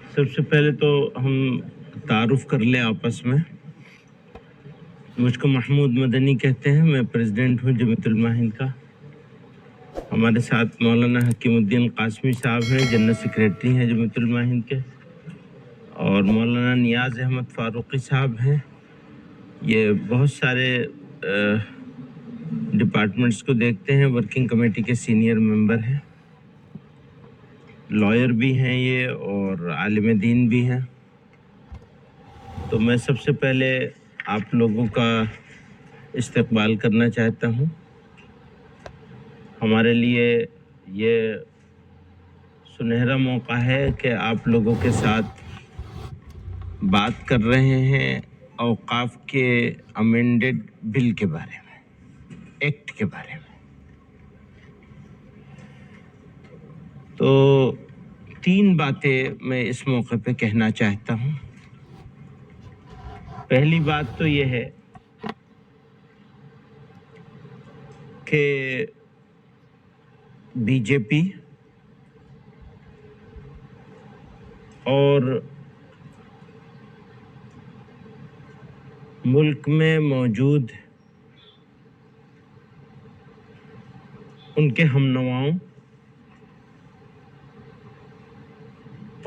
सबसे पहले तो हम तारुफ कर लें आपस में। मुझको महमूद मदनी कहते हैं, मैं प्रेसिडेंट हूँ जमीयतुल माहिन का। हमारे साथ मौलाना हकीमुद्दीन कासमी साहब हैं, जनरल सेक्रेटरी हैं जमीयतुल माहिन के, और मौलाना नियाज अहमद फारूकी साहब हैं। ये बहुत सारे डिपार्टमेंट्स को देखते हैं, वर्किंग कमेटी के सीनियर मेंबर हैं, लॉयर भी हैं ये, और आलिम दीन भी हैं। तो मैं सबसे पहले आप लोगों का इस्तकबाल करना चाहता हूँ। हमारे लिए ये सुनहरा मौका है कि आप लोगों के साथ बात कर रहे हैं औकाफ के अमेंडेड बिल के बारे में, एक्ट के बारे में। तो 3 बातें मैं इस मौके पे कहना चाहता हूँ। पहली बात तो ये है कि बीजेपी और मुल्क में मौजूद उनके हमनवाओं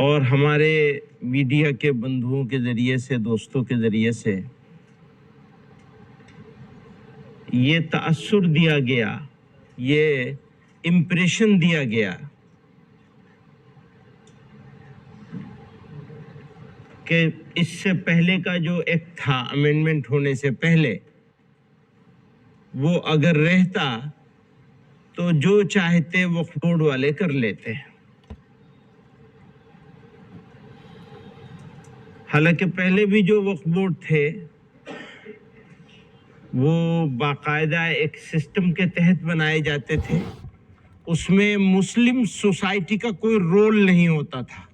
और हमारे मीडिया के बंधुओं के ज़रिए से, दोस्तों के ज़रिए से ये तासुर दिया गया, ये इम्प्रेशन दिया गया कि इससे पहले का जो एक्ट था, अमेंडमेंट होने से पहले, वो अगर रहता तो जो चाहते वक्फ बोर्ड वाले कर लेते। हालांकि पहले भी जो वक्फ बोर्ड थे वो बाकायदा एक सिस्टम के तहत बनाए जाते थे। उसमें मुस्लिम सोसाइटी का कोई रोल नहीं होता था,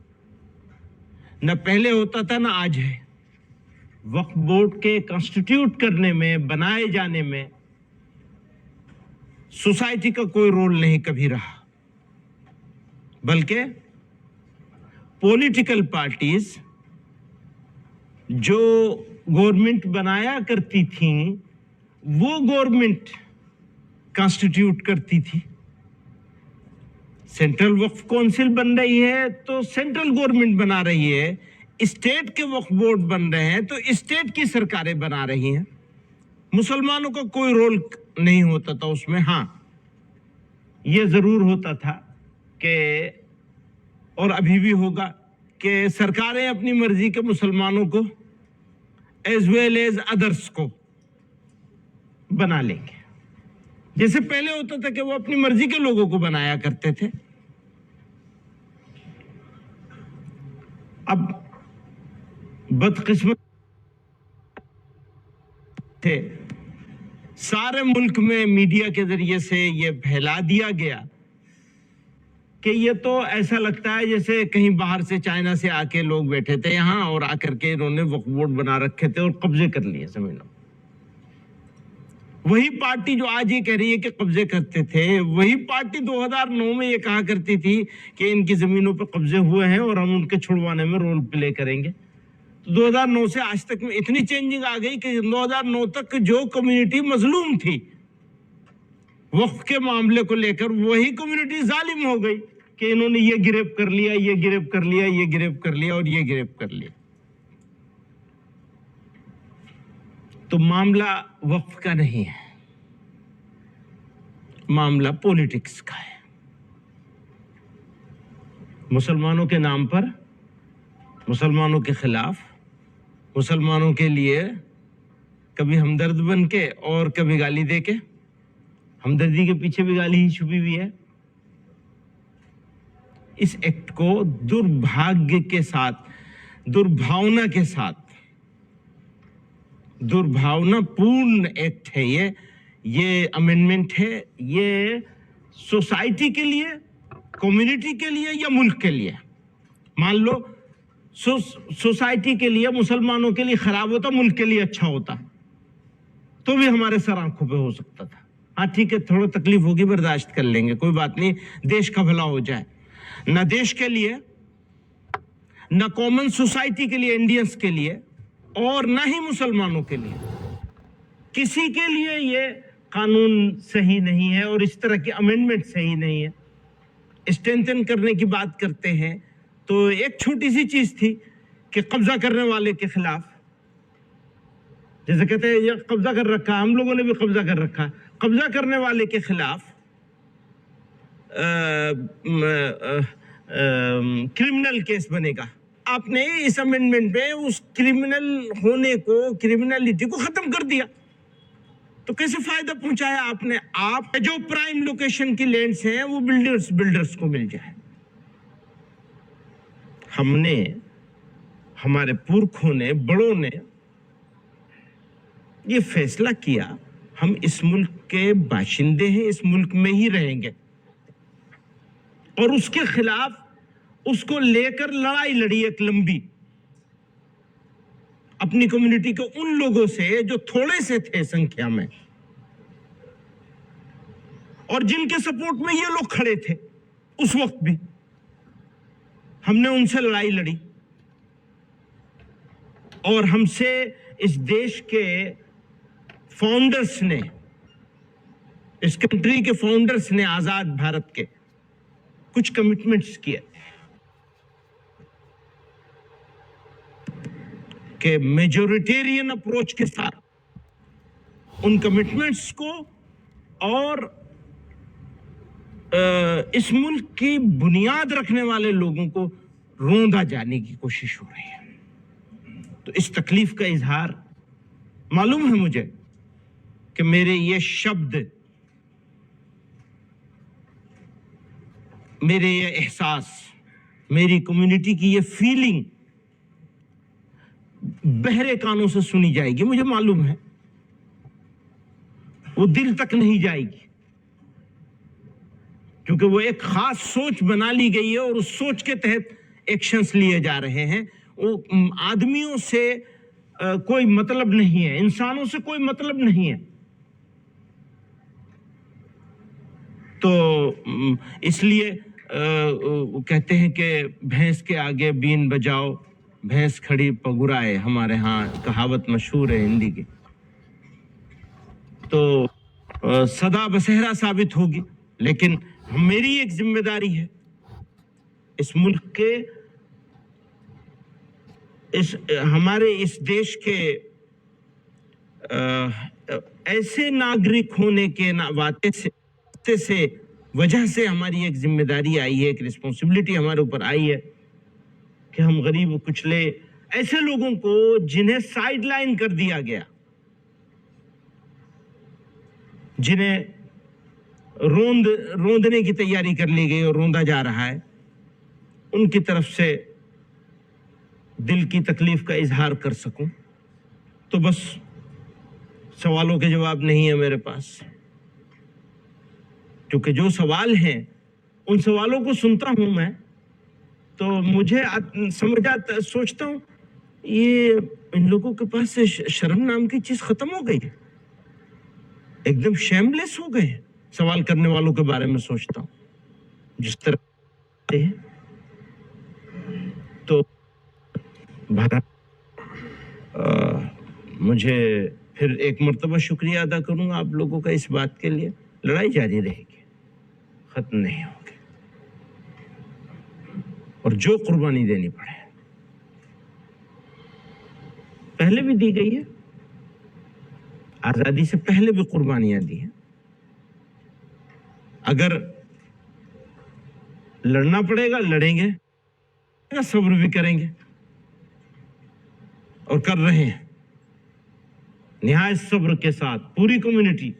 न पहले होता था न आज है। वक्फ बोर्ड के कॉन्स्टिट्यूट करने में, बनाए जाने में सोसाइटी का कोई रोल नहीं कभी रहा, बल्कि पॉलिटिकल पार्टीज जो गवर्नमेंट बनाया करती थी वो गवर्नमेंट कॉन्स्टिट्यूट करती थी। सेंट्रल वक्फ काउंसिल बन रही है तो सेंट्रल गवर्नमेंट बना रही है, स्टेट के वक्फ बोर्ड बन रहे हैं तो स्टेट की सरकारें बना रही हैं। मुसलमानों का कोई रोल नहीं होता था उसमें। हाँ, ये जरूर होता था कि, और अभी भी होगा, कि सरकारें अपनी मर्जी के मुसलमानों को एज वेल एज अदर्स को बना लेंगे। जैसे पहले होता था कि वो अपनी मर्जी के लोगों को बनाया करते थे। अब बदकिस्मत थे, सारे मुल्क में मीडिया के जरिए से ये फैला दिया गया कि ये तो ऐसा लगता है जैसे कहीं बाहर से, चाइना से आके लोग बैठे थे यहाँ और आकर के इन्होंने वक्फ बोर्ड बना रखे थे और कब्जे कर लिए जमीनों। वही पार्टी जो आज ये कह रही है कि कब्जे करते थे, वही पार्टी 2009 में ये कहा करती थी कि इनकी जमीनों पर कब्जे हुए हैं और हम उनके छुड़वाने में रोल प्ले करेंगे। तो 2009 से आज तक में इतनी चेंजिंग आ गई कि 2009 तक जो कम्युनिटी मजलूम थी वक्फ के मामले को लेकर, वही कम्युनिटी जालिम हो गई कि इन्होंने ये गिरफ्त कर लिया, ये गिरफ्त कर लिया, ये गिरफ्त कर लिया और ये गिरफ्त कर लिया। तो मामला वक्फ का नहीं है, मामला पॉलिटिक्स का है। मुसलमानों के नाम पर, मुसलमानों के खिलाफ, मुसलमानों के लिए कभी हमदर्द बन के और कभी गाली दे के। हमदर्दी के पीछे भी गाली ही छुपी हुई है। इस एक्ट को दुर्भाग्य के साथ, दुर्भावना के साथ, दुर्भावना पूर्ण एक्ट है ये अमेंडमेंट है। ये सोसाइटी के लिए, कम्युनिटी के लिए या मुल्क के लिए, मान लो सोसाइटी के लिए, मुसलमानों के लिए खराब होता, मुल्क के लिए अच्छा होता तो भी हमारे सर आंखों पे हो सकता था। हाँ ठीक है, थोड़ा तकलीफ होगी, बर्दाश्त कर लेंगे, कोई बात नहीं, देश का भला हो जाए। न देश के लिए, نہ کامن سوسائٹی کے لیے، انڈینس کے لیے، اور نہ ہی مسلمانوں کے لیے. کسی کے لیے یہ قانون صحیح نہیں ہے اور اس طرح کی امینڈمنٹ صحیح نہیں ہے. اسٹرینتھن کرنے کی بات کرتے ہیں تو ایک چھوٹی سی چیز تھی کہ قبضہ کرنے والے کے خلاف، جیسے کہتے ہیں یہ قبضہ کر رکھا، ہم لوگوں نے بھی قبضہ کر رکھا، قبضہ کرنے والے کے خلاف کرمنل کیس بنے گا. آپ نے اس امینڈمنٹ میں اس کرمنل ہونے کو، کرمنلٹی کو ختم کر دیا. تو کیسے فائدہ پہنچایا آپ نے؟ آپ جو پرائم لوکیشن کی لینڈز ہیں وہ بلڈرز کو مل جائے. ہم نے، ہمارے پورکھوں نے، بڑوں نے یہ فیصلہ کیا ہم اس ملک کے باشندے ہیں، اس ملک میں ہی رہیں گے، اور اس کے خلاف اس کو لے کر لڑائی لڑی ایک لمبی، اپنی کمیونٹی کے ان لوگوں سے جو تھوڑے سے تھے سنکھیا میں اور جن کے سپورٹ میں یہ لوگ کھڑے تھے اس وقت بھی. ہم نے ان سے لڑائی لڑی اور ہم سے اس دیش کے فاؤنڈرز نے، اس کنٹری کے فاؤنڈرز نے، آزاد بھارت کے کچھ کمٹمنٹس کیے کہ میجورٹیرین اپروچ کے ساتھ ان کمٹمنٹس کو اور اس ملک کی بنیاد رکھنے والے لوگوں کو روندا جانے کی کوشش ہو رہی ہے. تو اس تکلیف کا اظہار، معلوم ہے مجھے کہ میرے یہ شبد، میرے یہ احساس، میری کمیونٹی کی یہ فیلنگ بہرے کانوں سے سنی جائے گی، مجھے معلوم ہے وہ دل تک نہیں جائے گی، کیونکہ وہ ایک خاص سوچ بنا لی گئی ہے اور اس سوچ کے تحت ایکشنز لیے جا رہے ہیں. وہ آدمیوں سے کوئی مطلب نہیں ہے، انسانوں سے کوئی مطلب نہیں ہے. تو اس لیے کہتے ہیں کہ بھینس کے آگے بین بجاؤ، بھینس کھڑی پگرائے، ہمارے ہاں کہاوت مشہور ہے ہندی کی. تو سدا بسہرا ثابت ہوگی، لیکن میری ایک ذمہ داری ہے اس ملک کے، ہمارے اس دیش کے ایسے ناگرک ہونے کے واقعے سے وجہ سے ہماری ایک ذمہ داری آئی ہے، ایک رسپانسبلٹی ہمارے اوپر آئی ہے کہ ہم غریب و کچلے ایسے لوگوں کو جنہیں سائیڈ لائن کر دیا گیا، جنہیں روندنے کی تیاری کر لی گئی اور روندا جا رہا ہے، ان کی طرف سے دل کی تکلیف کا اظہار کر سکوں. تو بس سوالوں کے جواب نہیں ہے میرے پاس، کیونکہ جو سوال ہیں ان سوالوں کو سنتا ہوں میں تو مجھے سوچتا ہوں یہ ان لوگوں کے پاس سے شرم نام کی چیز ختم ہو گئی ہے، ایک دم شیملیس ہو گئے ہیں. سوال کرنے والوں کے بارے میں سوچتا ہوں جس طرح تو مجھے پھر ایک مرتبہ شکریہ ادا کروں گا آپ لوگوں کا اس بات کے لیے. لڑائی جاری رہے گی، ختم نہیں ہوگی، اور جو قربانی دینی پڑے پہلے بھی دی گئی ہے، آزادی سے پہلے بھی قربانیاں دی ہیں. اگر لڑنا پڑے گا لڑیں گے، صبر بھی کریں گے اور کر رہے ہیں نہایت صبر کے ساتھ. پوری کمیونٹی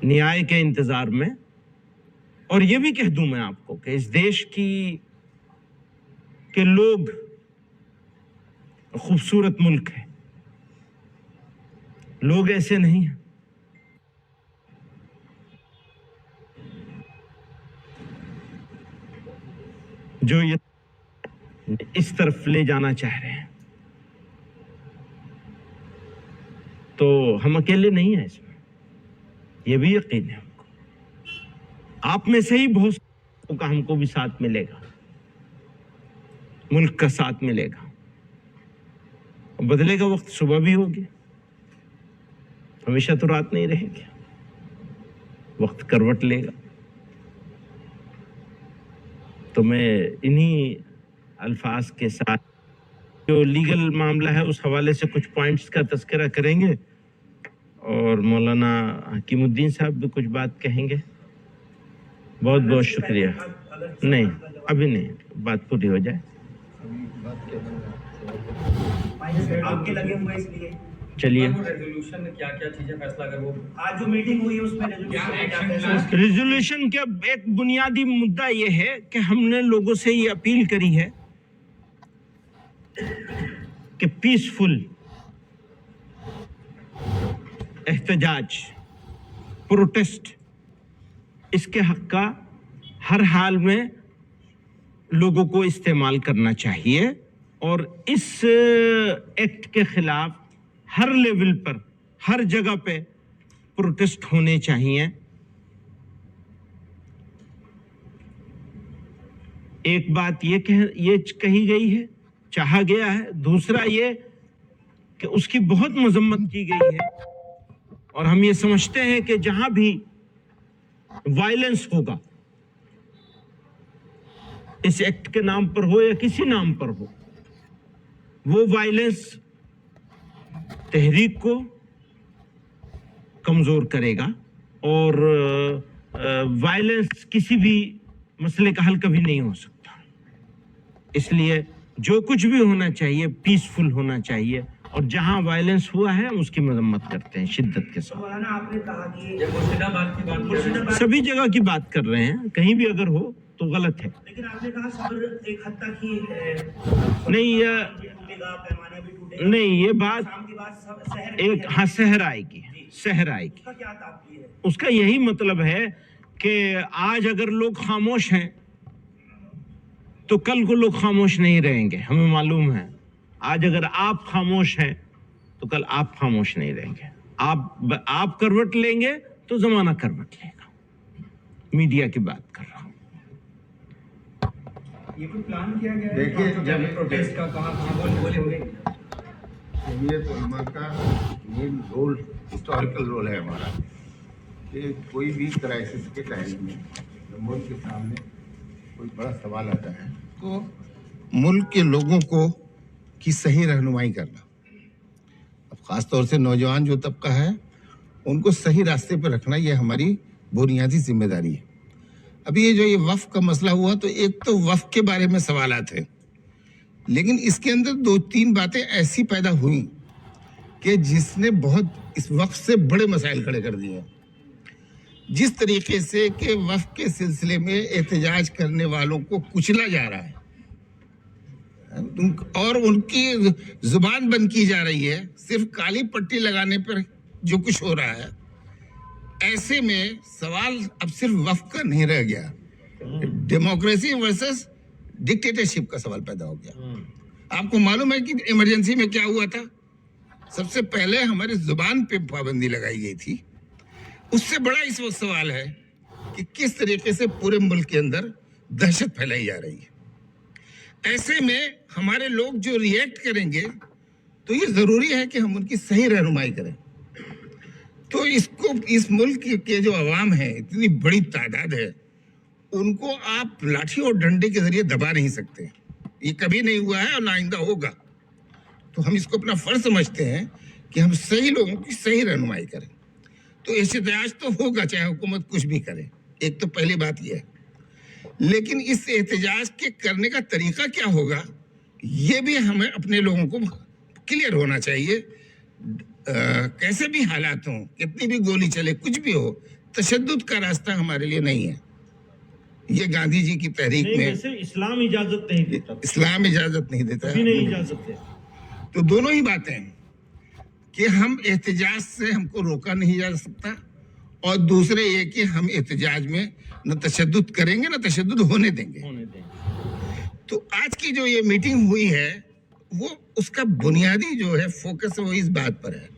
نیائے کے انتظار میں. اور یہ بھی کہہ دوں میں آپ کو کہ اس دیش کے لوگ خوبصورت ملک ہے، لوگ ایسے نہیں ہیں. جو یہ اس طرف لے جانا چاہ رہے ہیں، تو ہم اکیلے نہیں ہیں اس میں، یہ بھی یقین ہے ہم کو. آپ میں سے ہی بہت का हमको भी साथ मिलेगा, मुल्क का साथ मिलेगा। बदलेगा वक्त, सुबह भी होगी, हमेशा तो रात नहीं रहेगी, वक्त करवट लेगा। तो मैं इन्हीं अल्फाज के साथ जो लीगल मामला है उस हवाले से कुछ पॉइंट्स का तज़किरा करेंगे और मौलाना हकीमुद्दीन साहब भी कुछ बात कहेंगे। बहुत बहुत शुक्रिया। नहीं, अभी नहीं, बात पूरी हो जाए। आपके लगे हुए इसलिए चलिए, रेजोल्यूशन में क्या क्या चीजें फैसला कर, वो आज जो मीटिंग हुई है उसमें रेजोल्यूशन रेजोल्यूशन का एक बुनियादी मुद्दा ये है कि हमने लोगों से ये अपील करी है कि पीसफुल एहतजाज, प्रोटेस्ट, इसके हक का हर हाल में लोगों को इस्तेमाल करना चाहिए और इस एक्ट के खिलाफ हर लेवल पर, हर जगह पे प्रोटेस्ट होने चाहिए। एक बात ये कही गई है, चाहा गया है। दूसरा ये कि उसकी बहुत मजम्मत की गई है और हम ये समझते हैं कि जहां भी वायलेंस होगा, इस एक्ट के नाम पर हो या किसी नाम पर हो, वो वायलेंस तहरीक को कमजोर करेगा और वायलेंस किसी भी मसले का हल कभी नहीं हो सकता। इसलिए जो कुछ भी होना चाहिए पीसफुल होना चाहिए और जहां वायलेंस हुआ है हम उसकी मजम्मत करते हैं शिद्दत के साथ। मौलाना आपने कहा कि मुर्शिदाबाद की बात, सभी जगह की बात कर रहे हैं, कहीं भी अगर हो तो गलत है। लेकिन आपने कहा सब्र एक हद तक ही नहीं, पैमाने भी टूटेगा। नहीं, ये बात शाम के बाद शहर एक, हाँ, शहर आएगी, शहर आएगी। उसका क्या तात्पर्य है? उसका यही मतलब है कि आज अगर लोग खामोश हैं तो कल को लोग खामोश नहीं रहेंगे, हमें मालूम है। आज अगर आप खामोश हैं तो कल आप खामोश नहीं रहेंगे। आप करवट लेंगे तो जमाना करवट लेगा। मीडिया की बात कर रहा हूं। ये कोई प्लान किया गया है? देखिए, जब प्रोटेस्ट का कहाँ बोलेंगे? जमीयत उलमा का मेन रोल, हिस्टोरिकल रोल है हमारा कि कोई भी क्राइसिस के टाइम में जब मुल्क के सामने कोई बड़ा सवाल आता है तो मुल्क के लोगों को की सही रहनुमाई करना। अब ख़ास तौर से नौजवान जो तबका है उनको सही रास्ते पर रखना, ये हमारी बुनियादी जिम्मेदारी है। अभी ये वफ़ का मसला हुआ तो एक तो वफ़ के बारे में सवालात हैं, लेकिन इसके अंदर 2-3 बातें ऐसी पैदा हुई कि जिसने बहुत इस वफ़ से बड़े मसाइल खड़े कर दिए हैं। जिस तरीके से कि वफ़ के सिलसिले में एहतजाज करने वालों को कुचला जा रहा है और उनकी जुबान बंद की जा रही है सिर्फ काली पट्टी लगाने पर जो कुछ हो रहा है, ऐसे में सवाल अब सिर्फ वफ़ का नहीं रह गया, डेमोक्रेसी वर्सेस डिक्टेटरशिप का सवाल पैदा हो गया। आपको मालूम है कि इमरजेंसी में क्या हुआ था? सबसे पहले हमारी जुबान पे पाबंदी लगाई गई थी। उससे बड़ा इस वक्त सवाल है कि किस तरीके से पूरे मुल्क के अंदर दहशत फैलाई जा रही है। ऐसे में हमारे लोग जो रिएक्ट करेंगे तो ये जरूरी है कि हम उनकी सही रहनुमाई करें। तो इसको, इस मुल्क के जो अवाम है, इतनी बड़ी तादाद है, उनको आप लाठी और डंडे के जरिए दबा नहीं सकते। ये कभी नहीं हुआ है और ना आइंदा होगा। तो हम इसको अपना फर्ज समझते हैं कि हम सही लोगों की सही रहनुमाई करें। तो एहतजाज तो होगा चाहे हुकूमत कुछ भी करे, एक तो पहली बात यह है। लेकिन इस एहतजाज के करने का तरीका क्या होगा, ये भी हमें अपने लोगों को क्लियर होना चाहिए। कैसे भी हालात हों, कितनी भी गोली चले, कुछ भी हो, तशद्दुद का रास्ता हमारे लिए नहीं है। ये गांधी जी की तहरीक में इस्लाम इजाजत नहीं देता, इस्लाम इजाजत नहीं देता है। नहीं इजाजत है। तो दोनों ही बातें कि हम एहतजाज से हमको रोका नहीं जा सकता और दूसरे ये कि हम एहतजाज में न तशद्दुद करेंगे न तशद्दुद होने देंगे। तो आज की जो ये मीटिंग हुई है वो उसका बुनियादी जो है फोकस वो इस बात पर है।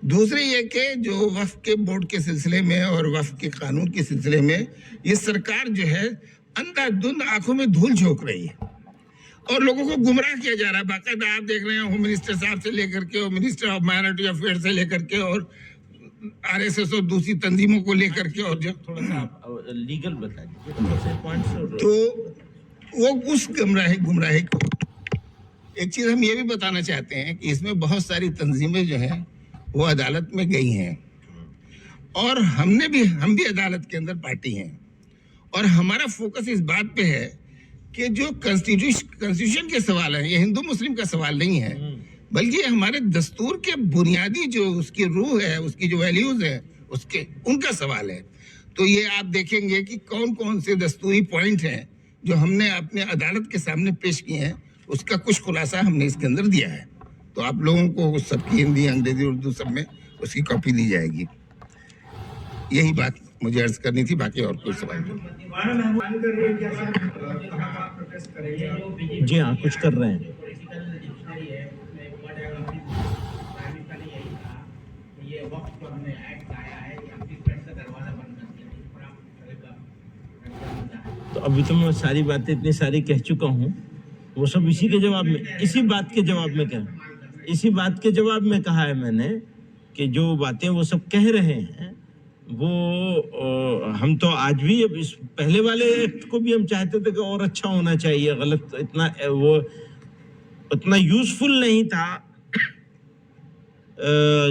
दूसरी ये कि जो वक्फ के बोर्ड के सिलसिले में और वक्फ के कानून के सिलसिले में ये सरकार जो है अंधाधुंध आंखों में धूल झोंक रही है और लोगों को गुमराह किया जा रहा है। बाकायदा आप देख रहे हैं होम मिनिस्टर साहब से लेकर के और मिनिस्टर ऑफ माइनॉरिटी अफेयर से लेकर के और आरएसएस और दूसरी तंजीमों को लेकर के और जो थोड़ा सा आप लीगल बता दीजिए, थोड़ा सा पॉइंट्स। तो वो उस गुमराही को एक चीज हम ये भी बताना चाहते हैं कि इसमें बहुत सारी तंजीमें जो हैं वो अदालत में गई हैं और हम भी अदालत के अंदर पार्टी हैं और हमारा फोकस इस बात पे है कि जो कॉन्स्टिट्यूशन के सवाल है ये हिंदू मुस्लिम का सवाल नहीं है, बल्कि हमारे दस्तूर के बुनियादी जो उसकी रूह है, उसकी जो वैल्यूज है, उनका सवाल है। तो ये आप देखेंगे कि कौन कौन से दस्तूरी पॉइंट हैं जो हमने अपने अदालत के सामने पेश किए हैं, उसका कुछ खुलासा हमने इसके अंदर दिया है। तो आप लोगों को सबकी हिंदी, अंग्रेजी, उर्दू सब में उसकी कॉपी दी जाएगी। यही बात मुझे अर्ज करनी थी, बाकी और कोई सवाल नहीं। जी हाँ, कुछ कर रहे हैं। तो अभी तो मैं सारी बातें इतनी सारी कह चुका हूँ, वो सब इसी के जवाब में, इसी बात के जवाब में कहा है मैंने कि जो बातें वो सब कह रहे हैं वो हम तो आज भी अब इस पहले वाले एक्ट को भी हम चाहते थे कि और अच्छा होना चाहिए, गलत इतना यूजफुल नहीं था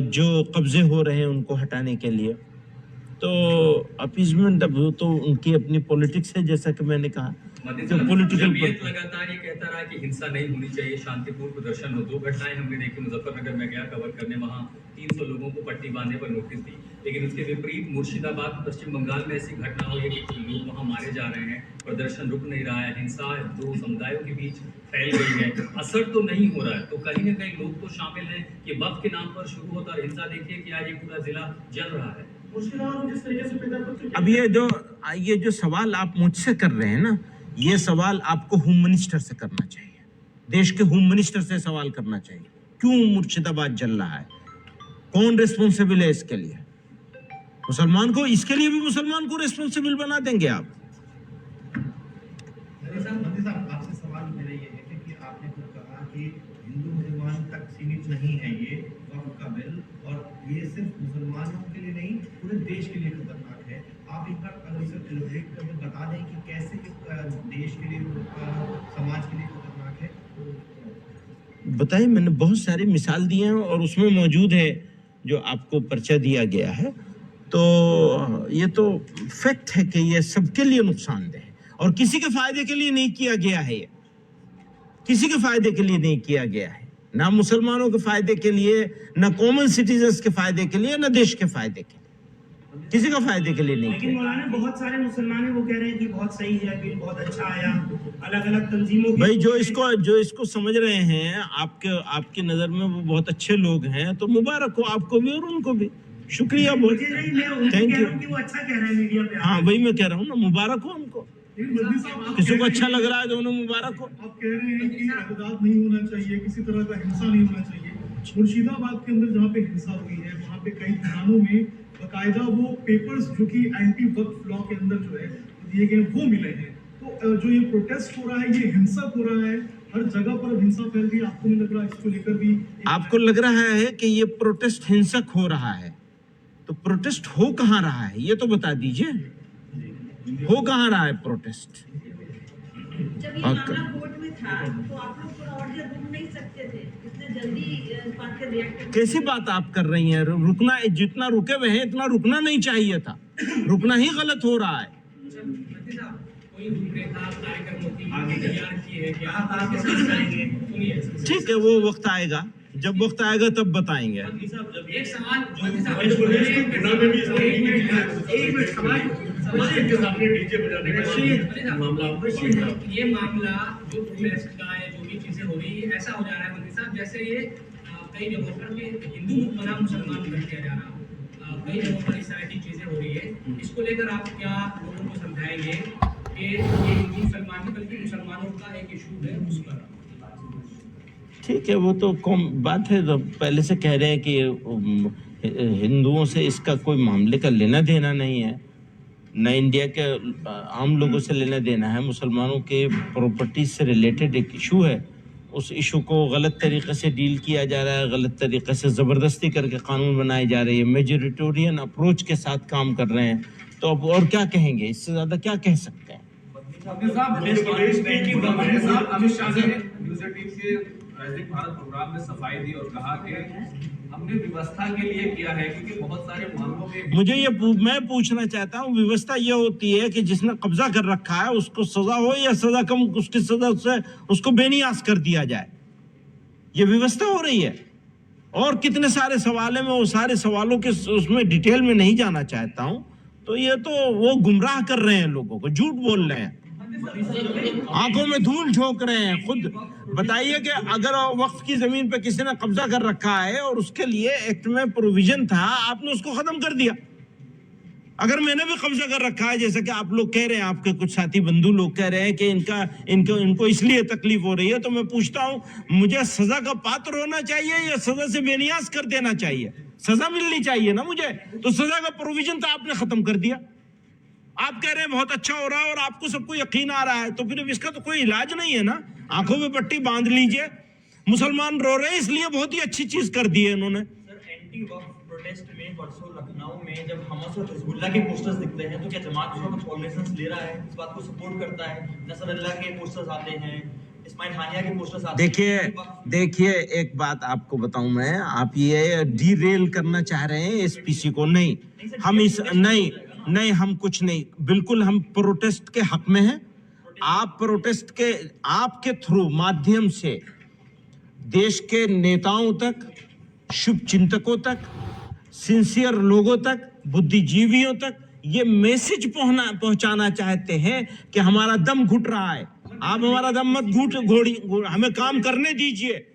जो कब्जे हो रहे हैं उनको हटाने के लिए। तो अपीजमेंट अब तो उनकी अपनी पॉलिटिक्स है, जैसा कि मैंने कहा। तो पॉलिटिकल लगातार ये कहता रहा कि हिंसा नहीं होनी चाहिए, शांतिपूर्ण प्रदर्शन हो। 2 घटनाएं हमने देखी, मुजफ्फरनगर में गया कवर करने, वहां 300 लोगों को पट्टी बांधने पर नोटिस दी, लेकिन उसके विपरीत मुर्शिदाबाद, पश्चिम बंगाल में ऐसी घटना हुई है कि लोग वहां मारे जा रहे हैं, प्रदर्शन रुक नहीं रहा है, हिंसा 2 समुदायों के बीच फैल गई है, असर तो नहीं हो रहा है। तो कहीं ना कहीं लोग तो शामिल हैं कि वक्त के नाम पर शुरू होता है हिंसा। देखिए कि आज ये पूरा जिला जल रहा है। अब ये जो सवाल आप मुझसे कर रहे हैं ना, ये सवाल आपको होम मिनिस्टर से करना चाहिए, देश के होम मिनिस्टर से सवाल करना चाहिए। क्यों मुर्शिदाबाद जल रहा है, कौन रिस्पॉन्सिबल है इसके लिए? मुसलमान को, इसके लिए भी मुसलमान को रिस्पॉन्सिबल बना देंगे आप? आपसे सवाल मेरा ये है कि आपने खुद कहा कि हिंदू मुसलमान तक सीमित नहीं है ये वक्फ का बिल, और ये सिर्फ मुसलमानों के लिए नहीं पूरे देश के लिए खतरनाक है। आप एक बार अगर इसे एलैबोरेट करके बता दें कि कैसे देश के लिए, समाज के लिए खतरनाक है। बताइए, मैंने बहुत सारी मिसाल दी हैं और उसमें मौजूद है जो आपको पर्चा दिया गया है। तो ये तो फैक्ट है कि ये सबके लिए नुकसानदेह है और किसी के फायदे के लिए नहीं किया गया है। ये किसी के फायदे के लिए नहीं किया गया है, ना मुसलमानों के फायदे के लिए, ना कॉमन सिटीजन्स के फायदे के लिए, ना देश के फायदे के लिए, किसी का फायदे के लिए नहीं लेकिन किया। मौलाना बहुत सारे मुसलमान हैं, वो कह रहे हैं कि बहुत सही है बिल, बहुत अच्छा आया, अलग अलग तंजीमों भाई जो इसको समझ रहे हैं, आपकी नजर में वो बहुत अच्छे लोग हैं, तो मुबारक हो आपको भी और उनको भी। शुक्रिया बहुत, थैंक यू। वो अच्छा कह रहे हैं मीडिया पे। हाँ, वही मैं कह रहा हूँ ना, मुबारक हो उनको। किसी को अच्छा लग रहा है तो उन्हें मुबारक हो। आप कह रहे हैं कि इत्तेफाक नहीं होना चाहिए, किसी तरह का हिंसा नहीं होना चाहिए। मुर्शिदाबाद के अंदर जहाँ पे हिंसा हुई है, वहाँ पे कई थानों में बाकायदा वो पेपर्स जो कि एंटी वक्फ लॉ के अंदर जो है दिए गए वो मिले हैं। तो जो ये प्रोटेस्ट हो रहा है, ये हिंसक हो रहा है, हर जगह पर हिंसा फैल रही है। आपको नहीं लग रहा इसको लेकर भी? आपको लग रहा है कि ये प्रोटेस्ट हिंसक हो रहा है, तो प्रोटेस्ट हो कहाँ रहा है ये तो बता दीजिए, हो कहाँ रहा है प्रोटेस्ट? जब ये मामला कोर्ट में था तो आप लोग थोड़ा और देर रुक नहीं सकते थे, इतने जल्दी इस बात पे रिएक्ट? कैसी बात आप कर रही हैं? रुकना, जितना रुके हुए हैं इतना रुकना नहीं चाहिए था, रुकना ही गलत हो रहा है। ठीक है, वो वक्त आएगा, जब वक्त आएगा तब बताएंगे। एक सवाल ये मामला जो प्रोटेस्ट का है, जो भी चीजें हो रही है, ऐसा हो जा रहा है मंत्री साहब जैसे ये कई जगहों पर हिंदू बना मुसलमान कर दिया जा रहा, कई जगहों पर इस तरह की चीजें हो रही है। इसको लेकर आप क्या लोगों को समझाएंगे कि ये हिंदू मुसलमान नहीं बल्कि मुसलमानों का एक इशू है उस पर? ठीक है, वो तो कम बात है, तो पहले से कह रहे हैं कि हिंदुओं से इसका कोई मामले का लेना देना नहीं है, न इंडिया के आम लोगों से लेना देना है। मुसलमानों के प्रॉपर्टी से रिलेटेड एक इशू है, उस इशू को गलत तरीके से डील किया जा रहा है, गलत तरीके से ज़बरदस्ती करके कानून बनाए जा रहे हैं, मेजोरिटेरियन अप्रोच के साथ काम कर रहे हैं। तो अब और क्या कहेंगे, इससे ज़्यादा क्या कह सकते हैं? अमित शाह ने न्यूज़ 18 के राजनीतिक भारत प्रोग्राम में सफाई दी और कहा कि हमने व्यवस्था के लिए किया है, क्योंकि बहुत सारे मामलों में मुझे मैं पूछना चाहता हूँ, व्यवस्था ये होती है कि जिसने कब्जा कर रखा है उसको सजा हो या सजा कम, उसकी सजा से उसको बेनियाज कर दिया जाए, ये व्यवस्था हो रही है। और कितने सारे सवाल हैं, मैं वो सारे सवालों के उसमें डिटेल में नहीं जाना चाहता हूँ। तो ये तो वो गुमराह कर रहे हैं, लोगों को झूठ बोल रहे हैं, आंखों में धूल झोंक रहे हैं। खुद बताइए कि अगर वक्फ की जमीन पे किसी ने कब्जा कर रखा है और उसके लिए एक्ट में प्रोविजन था, आपने उसको खत्म कर दिया। अगर मैंने भी कब्जा कर रखा है, जैसे कि आप लोग कह रहे हैं, आपके कुछ साथी बंधु लोग कह रहे हैं कि इनको इसलिए तकलीफ हो रही है, तो मैं पूछता हूं, मुझे सजा का पात्र होना चाहिए या सजा से बेनियाज कर देना चाहिए? सजा मिलनी चाहिए ना मुझे, तो सजा का प्रोविजन तो आपने खत्म कर दिया। आप कह रहे हैं बहुत अच्छा हो रहा है और आपको सबको यकीन आ रहा है, तो फिर इसका तो कोई इलाज नहीं है ना। आंखों में पट्टी बांध लीजिए। मुसलमान रो रहे हैं, इसलिए बहुत ही अच्छी चीज कर दी है इन्होंने। सर, एंटी वक्फ प्रोटेस्ट में परसों लखनऊ में जब हमास और हिजबुल्लाह के पोस्टर्स दिखते हैं, तो क्या जमात उसका कुछ कॉग्निजेंस ले रहा है, इस बात को सपोर्ट करता है? नसरुल्लाह के पोस्टर्स आते हैं, इस्माइल हानिया के पोस्टर्स आते हैं। देखिए एक बात आपको बताऊं मैं, आप ये डीरेल करना चाह रहे हैं एसपीसी को। नहीं, हम इस नहीं हम कुछ नहीं, बिल्कुल हम प्रोटेस्ट के हक में हैं। आप प्रोटेस्ट के आपके थ्रू माध्यम से देश के नेताओं तक, शुभ चिंतकों तक, सिंसियर लोगों तक, बुद्धिजीवियों तक ये मैसेज पहुंचाना चाहते हैं कि हमारा दम घुट रहा है। आप हमारा दम मत घोड़ी, हमें काम करने दीजिए।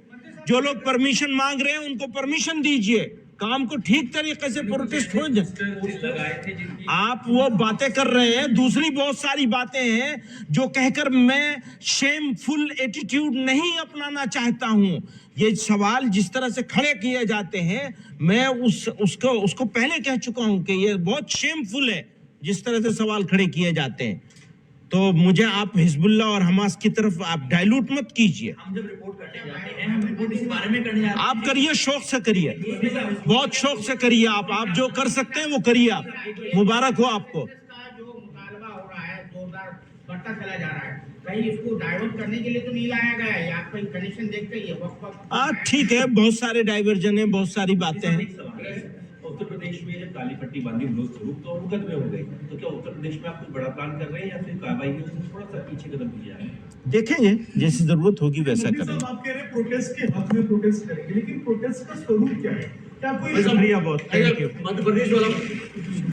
जो लोग परमिशन मांग रहे हैं उनको परमिशन दीजिए, काम को ठीक तरीके से प्रोटेस्ट हो जाए। आप वो बातें कर रहे हैं, दूसरी बहुत सारी बातें हैं जो कहकर मैं शेमफुल एटीट्यूड नहीं अपनाना चाहता हूं। ये सवाल जिस तरह से खड़े किए जाते हैं, मैं उसको पहले कह चुका हूं कि ये बहुत शेमफुल है जिस तरह से सवाल खड़े किए जाते हैं। तो मुझे आप हिजबुल्लाह और हमास की तरफ आप डाइल्यूट मत कीजिए। हम जब रिपोर्ट करने जाते हैं, हम रिपोर्ट इस बारे में करने जाते हैं। आप करिए, शौक से करिए, बहुत शौक से करिए। आप जो कर सकते हैं वो करिए। आप मुबारक हो आपको। जो मुतालबा हो रहा है जोरदार बढ़ता चला जा रहा है, कहीं इसको डाइवर्ट करने के लिए तो नहीं लाया गया है? आप कोई कंडीशन देखते ही है? ठीक है, बहुत सारे डाइवर्जन है, बहुत सारी बातें हैं। उत्तर प्रदेश में जब काली पट्टी बांधी विरोध स्वरूप तो अवगत में हो गई, तो क्या उत्तर प्रदेश में आप कुछ बड़ा प्लान कर रहे हैं या फिर कार्रवाई में थोड़ा सा पीछे कदम लिए जा रहे हैं? देखेंगे, जैसी जरूरत होगी वैसा करेंगे। आप कह रहे हैं प्रोटेस्ट के हक में प्रोटेस्ट करेंगे, लेकिन प्रोटेस्ट का स्वरूप क्या है? क्या कोई शुक्रिया बहुत, थैंक यू। मध्य प्रदेश वाला